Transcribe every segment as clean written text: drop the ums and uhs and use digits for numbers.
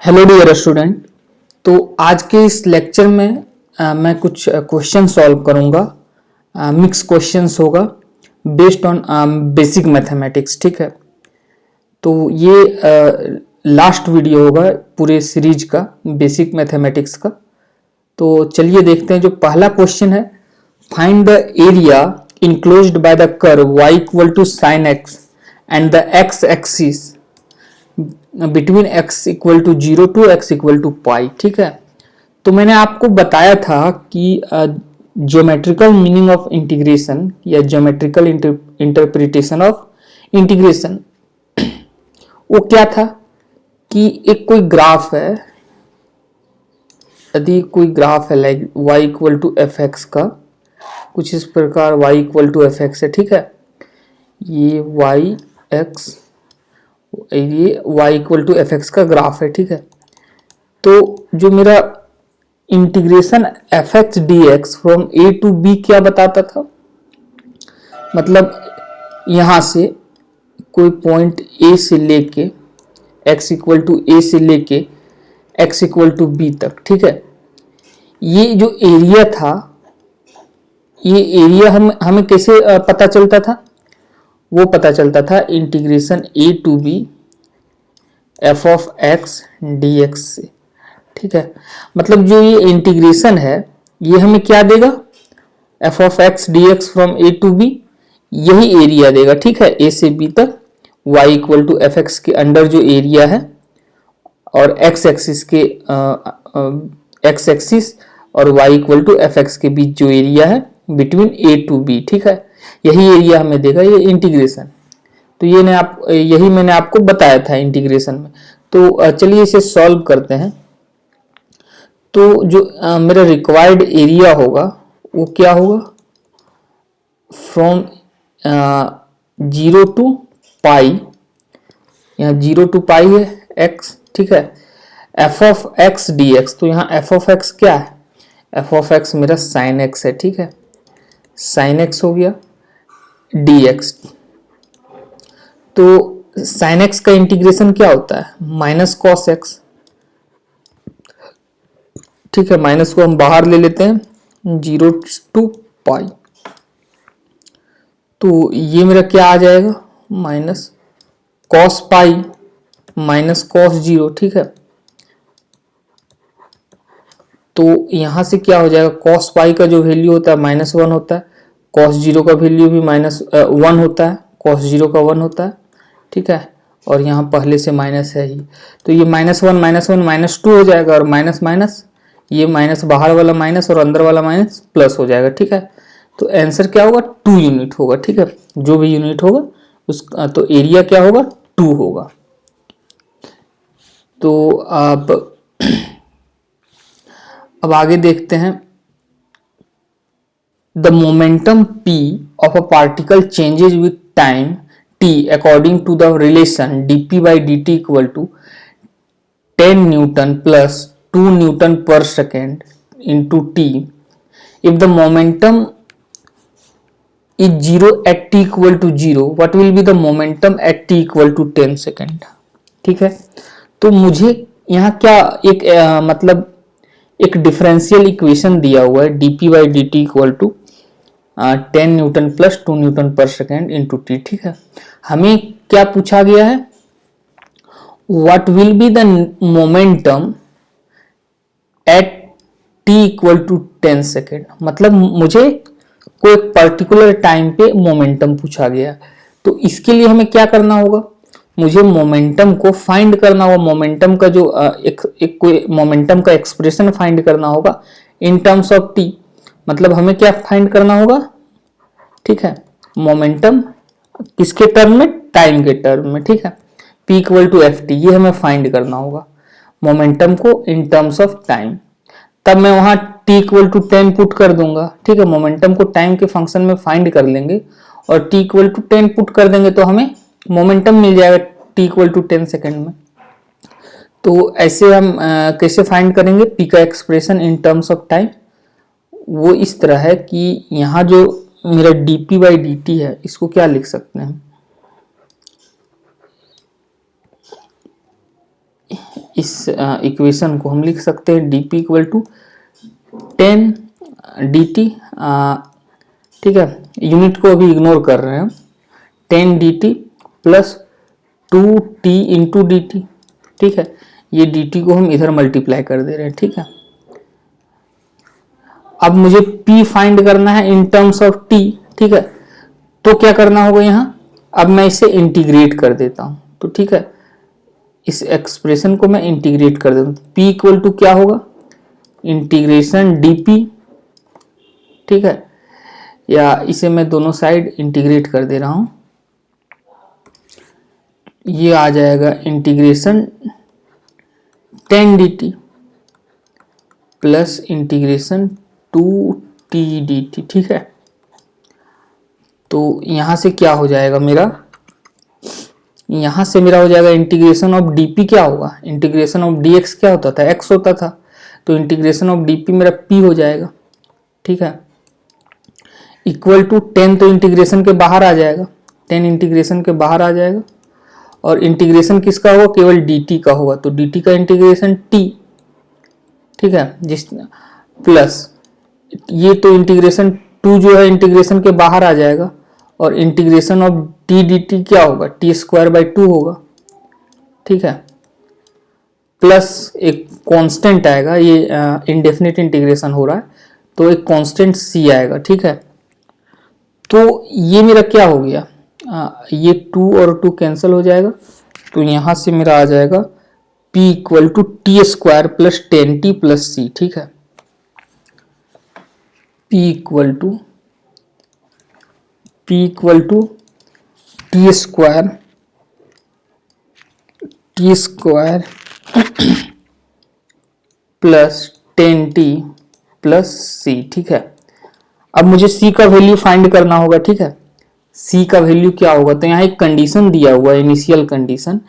Hello dear student. तो आज के इस लेक्चर में मैं कुछ क्वेश्चन सॉल्व करूंगा। मिक्स क्वेश्चंस होगा बेस्ड ऑन बेसिक मैथमेटिक्स। ठीक है, तो ये लास्ट वीडियो होगा पूरे सीरीज का बेसिक मैथमेटिक्स का। तो चलिए देखते हैं। जो पहला क्वेश्चन है, find the area enclosed by the curve y equal to sine x and the x axis between x equal to 0 to x equal to pi. ठीक है, तो मैंने आपको बताया था कि ज्योमेट्रिकल मीनिंग ऑफ इंटीग्रेशन या ज्योमेट्रिकल इंटरप्रिटेशन ऑफ इंटीग्रेशन वो क्या था कि एक कोई ग्राफ है, यदि कोई ग्राफ है like y equal to f x का, कुछ इस प्रकार y equal to f x है। ठीक है, ये y equal to f x का ग्राफ है। ठीक है, तो जो मेरा integration f x d x from a to b क्या बताता था, मतलब यहां से कोई पॉइंट ए से लेके x इक्वल टू ए से लेके x इक्वल टू बी तक। ठीक है, ये जो एरिया था, ये एरिया हमें कैसे पता चलता था, वो पता चलता था integration a to b f of x d x से। ठीक है, मतलब जो ये इंटीग्रेशन है ये हमें क्या देगा, f of x d x from a to b, यही एरिया देगा। ठीक है, ए से बी तक y equal to f x के अंडर जो एरिया है और x एक्सिस के x एक्सिस और y equal to f x के बीच जो एरिया है बिटवीन ए टू बी। ठीक है, यही एरिया हमें देगा ये इंटीग्रेशन। तो यही मैंने आपको बताया था इंटीग्रेशन में। तो चलिए इसे सॉल्व करते हैं। तो जो मेरा रिक्वायर्ड एरिया होगा वो क्या होगा, फ्रॉम 0 टू पाई, यहाँ 0 टू पाई है x। ठीक है, F of x d x, तो यहाँ एफ ऑफ एक्स क्या है, एफ ऑफ एक्स मेरा साइन एक्स है। ठीक है, साइन एक्स हो गया डी एक्स। तो साइन एक्स का इंटीग्रेशन क्या होता है, माइनस कॉस एक्स। ठीक है, माइनस को हम बाहर ले लेते हैं, 0 टू पाई, तो ये मेरा क्या आ जाएगा, minus cos pi minus cos 0। ठीक है, तो यहां से क्या हो जाएगा, कॉस पाई का जो वैल्यू होता है -1 होता है, कॉस 0 का वैल्यू भी -1 होता है, कॉस 0 का 1 होता है। ठीक है, और यहाँ पहले से माइनस है ही, तो ये -1 -2 हो जाएगा, और माइनस माइनस ये माइनस, बाहर वाला माइनस और अंदर वाला माइनस प्लस हो जाएगा। ठीक है, तो आंसर क्या होगा, 2 यूनिट होगा। ठीक है, जो भी यूनिट होगा उसका, तो एरिया क्या होगा, 2 होगा। तो अब आगे देखते हैं। The momentum p of a particle changes with time t according to the relation dp by dt equal to 10 newton plus 2 newton पर second into t। If the momentum is 0 at t equal to 0, what will be the momentum at t equal to 10 second. ठीक है, तो मुझे यहाँ क्या एक मतलब एक डिफरेंशियल इक्वेशन दिया हुआ है, dp by dt equal to 10 newton plus 2 newton पर सेकेंड इंटू टी। ठीक है, हमें क्या पूछा गया है, what will be the momentum at t equal to 10 second, मतलब मुझे कोई पर्टिकुलर टाइम पे मोमेंटम पूछा गया। तो इसके लिए हमें क्या करना होगा, मुझे मोमेंटम को फाइंड करना होगा, मोमेंटम का जो एक कोई मोमेंटम का एक्सप्रेशन फाइंड करना होगा इन टर्म्स ऑफ टी। मतलब हमें क्या फाइंड करना होगा, ठीक है, मोमेंटम किसके टर्म में, टाइम के टर्म में। ठीक है, p equal to f t, ये हमें फाइंड करना होगा मोमेंटम को इन टर्म्स ऑफ टाइम। तब मैं वहां t इक्वल टू 10 पुट कर दूंगा। ठीक है, मोमेंटम को टाइम के फंक्शन में फाइंड कर लेंगे और t इक्वल टू 10 पुट कर देंगे तो हमें मोमेंटम मिल जाएगा t इक्वल टू 10 सेकेंड में। तो ऐसे हम कैसे फाइंड करेंगे p का expression in terms of time, वो इस तरह है कि यहाँ जो मेरा dp बाई dt है, इसको क्या लिख सकते हैं, इस इक्वेशन को हम लिख सकते हैं d p equal to 10 d t, ठीक है, यूनिट को अभी इग्नोर कर रहे हैं, 10 d T plus 2t into D t, ठीक है, ये डी टी को हम इधर मल्टीप्लाई कर दे रहे हैं, ठीक है। अब मुझे p फाइंड करना है इन टर्म्स ऑफ t, ठीक है, तो क्या करना होगा यहाँ, अब मैं इसे इंटीग्रेट कर देता हूं, तो ठीक है, इस एक्सप्रेशन को मैं इंटीग्रेट कर देता हूं, p इक्वल टू क्या होगा, इंटीग्रेशन dp, ठीक है, या इसे मैं दोनों साइड इंटीग्रेट कर दे रहा हूं, ये आ जाएगा integration 10 dt plus integration 2t dt, ठीक है। तो यहां से क्या हो जाएगा मेरा, यहां से मेरा हो जाएगा इंटीग्रेशन ऑफ dp क्या होगा, इंटीग्रेशन ऑफ dx क्या होता था, x होता था, तो इंटीग्रेशन ऑफ dp मेरा p हो जाएगा, ठीक है, इक्वल टू 10, तो इंटीग्रेशन के बाहर आ जाएगा, 10 इंटीग्रेशन के बाहर आ जाएगा, और इंटीग्रेशन किसका होगा, केवल dt का होगा, तो dt का इंटीग्रेशन t, ठीक है, जिस प्लस ये तो इंटीग्रेशन 2 जो है इंटीग्रेशन के बाहर आ जाएगा, और integration of D D T क्या होगा, टी स्क्वायर बाई 2 होगा, ठीक है, प्लस एक कांस्टेंट आएगा, ये इंडेफिनिट इंटीग्रेशन हो रहा है, तो एक कांस्टेंट c आएगा, ठीक है। तो ये मेरा क्या हो गया, ये 2 और 2 कैंसिल हो जाएगा, तो यहां से मेरा आ जाएगा p equal to t square plus 10t plus c, ठीक है, p equal to t square plus 10t plus c, ठीक है। अब मुझे c का वैल्यू फाइंड करना होगा, ठीक है, c का वैल्यू क्या होगा, तो यहाँ एक कंडीशन दिया हुआ है, initial condition,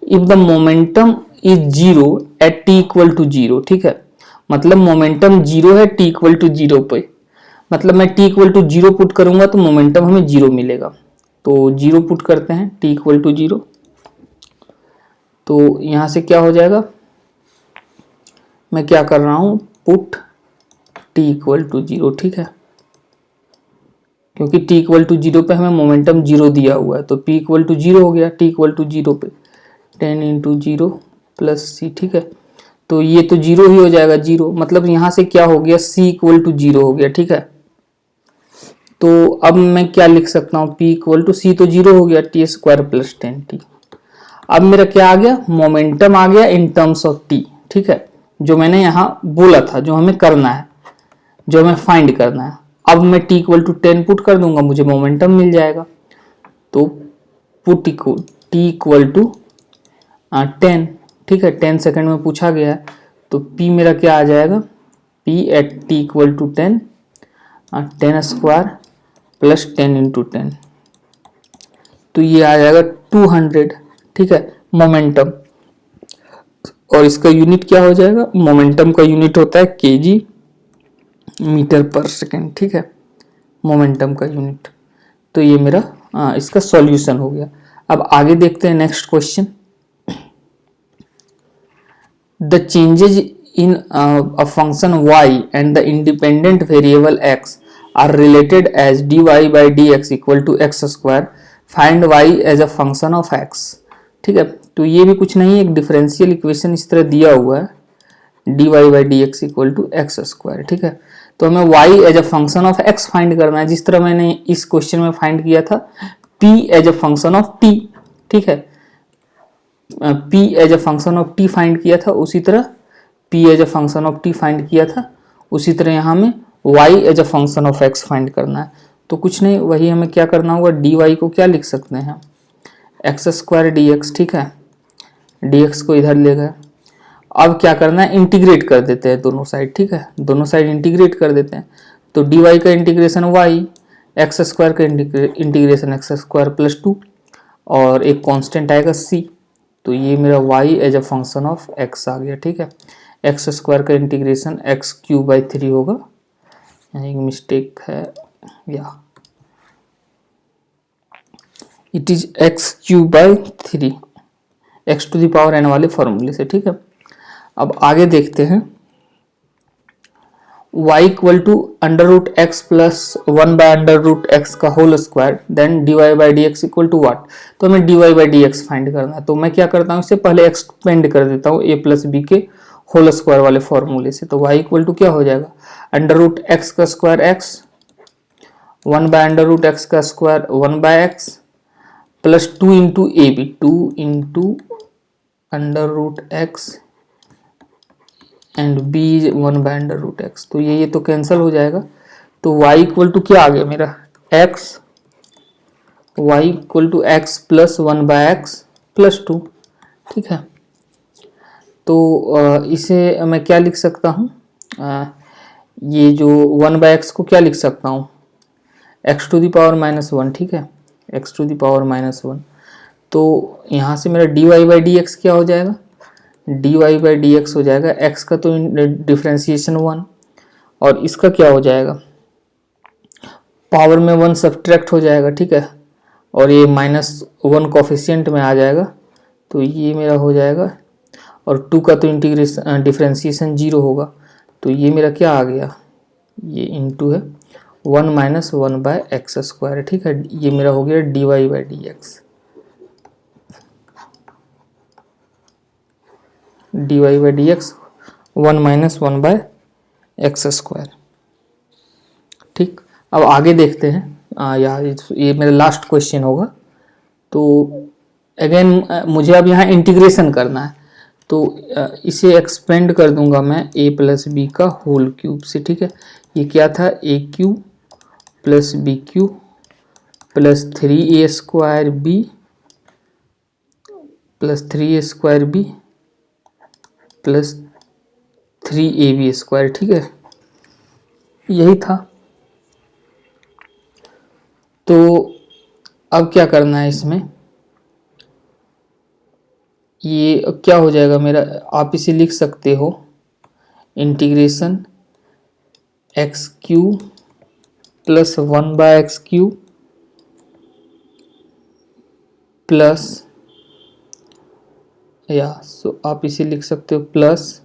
if the momentum is zero at t equal to zero, ठीक है, मतलब मोमेंटम जीरो है t इक्वल टू जीरो पे, मतलब मैं t equal to zero put करूंगा तो मोमेंटम हमें जीरो मिलेगा, तो जीरो पुट करते हैं t इक्वल टू जीरो, तो यहां से क्या हो जाएगा, मैं क्या कर रहा हूं, put t equal to zero, ठीक है, क्योंकि t इक्वल टू जीरो पे हमें मोमेंटम जीरो दिया हुआ है, तो p इक्वल टू जीरो हो गया, t इक्वल टू जीरो पे 10 इंटू जीरो प्लस c, ठीक है, तो ये तो जीरो ही हो जाएगा, जीरो, मतलब यहां से क्या हो गया, c इक्वल टू जीरो हो गया, ठीक है। तो अब मैं क्या लिख सकता हूँ, p इक्वल टू c तो जीरो हो गया, टी स्क्वायर प्लस 10t, अब मेरा क्या आ गया, मोमेंटम आ गया इन टर्म्स ऑफ t, ठीक है, जो मैंने यहाँ बोला था, जो हमें करना है, जो हमें फाइंड करना है, अब मैं t इक्वल टू 10 पुट कर दूंगा, मुझे मोमेंटम मिल जाएगा, तो पुट t इक्वल टू 10, ठीक है, 10 सेकंड में पूछा गया है, तो p मेरा क्या आ जाएगा, p at t equal to 10, 10 square plus 10 into 10, तो ये आ जाएगा 200, ठीक है, मोमेंटम, और इसका यूनिट क्या हो जाएगा, मोमेंटम का यूनिट होता है केजी मीटर पर सेकेंड, ठीक है, मोमेंटम का यूनिट, तो ये मेरा इसका सॉल्यूशन हो गया। अब आगे देखते हैं next question, the changes in a function y and the independent variable x are related as dy by dx equal to x square, find y as a function of x, ठीक है, तो ये भी कुछ नहीं, एक डिफरेंशियल इक्वेशन इस तरह दिया हुआ है, dy by dx equal to x square, ठीक है, तो हमें y as a function of x find करना है, जिस तरह मैंने इस क्वेश्चन में फाइंड किया था p as a function of t, ठीक है, p as a function of t find किया था, उसी तरह p as a function of t find किया था, उसी तरह यहाँ में y as a function of x find करना है, तो कुछ नहीं, वही हमें क्या करना होगा, dy को क्या लिख सकते हैं, एक्स स्क्वायर dx, ठीक है, dx को इधर ले गए, अब क्या करना है, इंटीग्रेट कर देते हैं दोनों साइड, ठीक है, दोनों साइड इंटीग्रेट कर देते हैं, तो dy का इंटीग्रेशन y, एक्स स्क्वायर का इंटीग्रेशन एक्स स्क्वायर प्लस 2, और एक कांस्टेंट आएगा c, तो ये मेरा y as a function of x आ गया, ठीक है, एक्स स्क्वायर का इंटीग्रेशन एक्स क्यूब बाई 3 होगा, यहाँ एक मिस्टेक है, या it is x cube by 3, x to the power n वाले फॉर्मूले से, ठीक है, अब आगे देखते हैं, y equal to under root x plus 1/√x का whole square then dy by d x equal to what. तो हमें dy by d x find करना है। तो मैं क्या करता हूँ, इससे पहले एक्सपेंड कर देता हूँ a प्लस बी के होल स्क्वायर वाले फॉर्मूले से। तो y इक्वल टू क्या हो जाएगा, अंडर रूट एक्स का स्क्वायर x, 1/√x का square 1/x plus 2 into a b, 2 into under root x and b 1/√x। तो ये तो कैंसिल हो जाएगा। तो y इक्वल टू क्या आ गया मेरा, x, y equal to x plus 1/x plus 2। ठीक है, तो इसे मैं क्या लिख सकता हूँ, ये जो 1/x को क्या लिख सकता हूँ, x टू द पावर -1। ठीक है, x टू द पावर -1। तो यहाँ से मेरा dy बाई डी एक्स क्या हो जाएगा, dy बाई डी एक्स हो जाएगा, x का तो डिफ्रेंसिएशन 1 और इसका क्या हो जाएगा, पावर में 1 सब्ट्रैक्ट हो जाएगा। ठीक है, और ये -1 कोफिशिएंट में आ जाएगा। तो ये मेरा हो जाएगा, और 2 का तो इंटीग्रेशन डिफ्रेंसिएशन 0 होगा। तो ये मेरा क्या आ गया, ये इंटू है 1 - 1/x स्क्वायर। ठीक है, ये मेरा हो गया dy by d x, dy by d x 1 - 1/x square. ठीक, अब आगे देखते हैं, ये मेरा लास्ट क्वेश्चन होगा। तो अगेन मुझे अब यहाँ इंटीग्रेशन करना है। तो इसे एक्सपेंड कर दूंगा मैं a प्लस बी का होल क्यूब से। ठीक है, ये क्या था, a cube plus b cube plus 3a square b plus 3a square b plus 3ab square. ठीक है, यही था। तो अब क्या करना है इसमें, ये क्या हो जाएगा मेरा, आप इसे लिख सकते हो integration x cube plus 1/x cube plus so आप इसे लिख सकते हो प्लस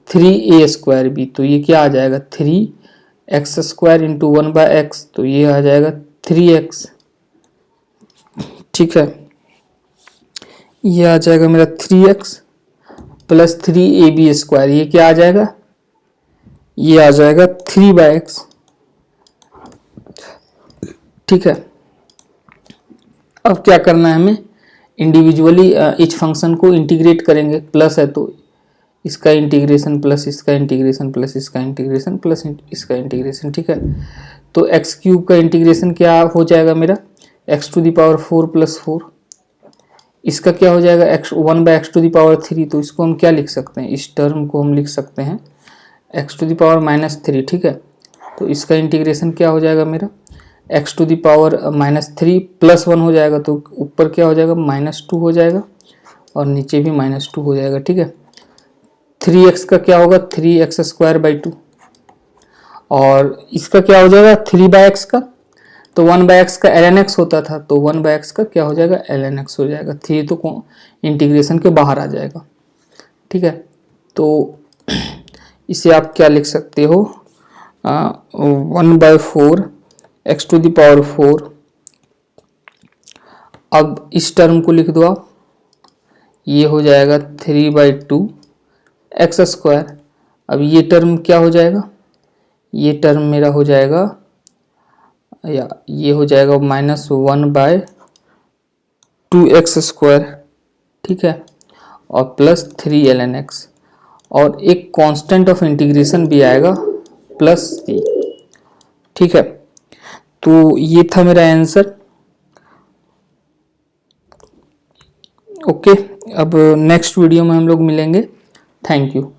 3a स्क्वायर बी। तो ये क्या आ जाएगा, 3x स्क्वायर इंटू 1/x। तो ये आ जाएगा 3x। ठीक है, ये आ जाएगा मेरा 3x प्लस 3ab स्क्वायर। ये क्या आ जाएगा, ये आ जाएगा 3/x। ठीक है, अब क्या करना है हमें, इंडिविजुअली इच फंक्शन को इंटीग्रेट करेंगे। प्लस है तो इसका इंटीग्रेशन प्लस इसका इंटीग्रेशन प्लस इसका इंटीग्रेशन प्लस इसका इंटीग्रेशन। ठीक है, तो एक्स क्यूब का इंटीग्रेशन क्या हो जाएगा मेरा, x to the power 4 plus 4। इसका क्या हो जाएगा, x 1/x to the power 3। तो इसको हम क्या लिख सकते हैं, इस टर्म को हम लिख सकते हैं x टू द पावर -3। ठीक है, तो इसका इंटीग्रेशन क्या हो जाएगा मेरा, x to the power -3 plus 1 हो जाएगा। तो ऊपर क्या हो जाएगा, -2 हो जाएगा और नीचे भी -2 हो जाएगा। ठीक है, 3x का क्या होगा, 3x स्क्वायर बाई 2 और इसका क्या हो जाएगा 3/x का। तो 1/x का ln x होता था, तो 1/x का क्या हो जाएगा, ln x हो जाएगा। 3 तो इंटीग्रेशन के बाहर आ जाएगा। ठीक है, तो इसे आप क्या लिख सकते हो, 1/4 x टू द पावर 4। अब इस टर्म को लिख दो आप, ये हो जाएगा 3/2 x स्क्वायर। अब ये टर्म क्या हो जाएगा, ये टर्म मेरा हो जाएगा, ये हो जाएगा -1/2x स्क्वायर। ठीक है, और प्लस 3 ln x और एक कांस्टेंट ऑफ इंटीग्रेशन भी आएगा प्लस 3। ठीक है, तो ये था मेरा आंसर। ओके, अब नेक्स्ट वीडियो में हम लोग मिलेंगे। Thank you.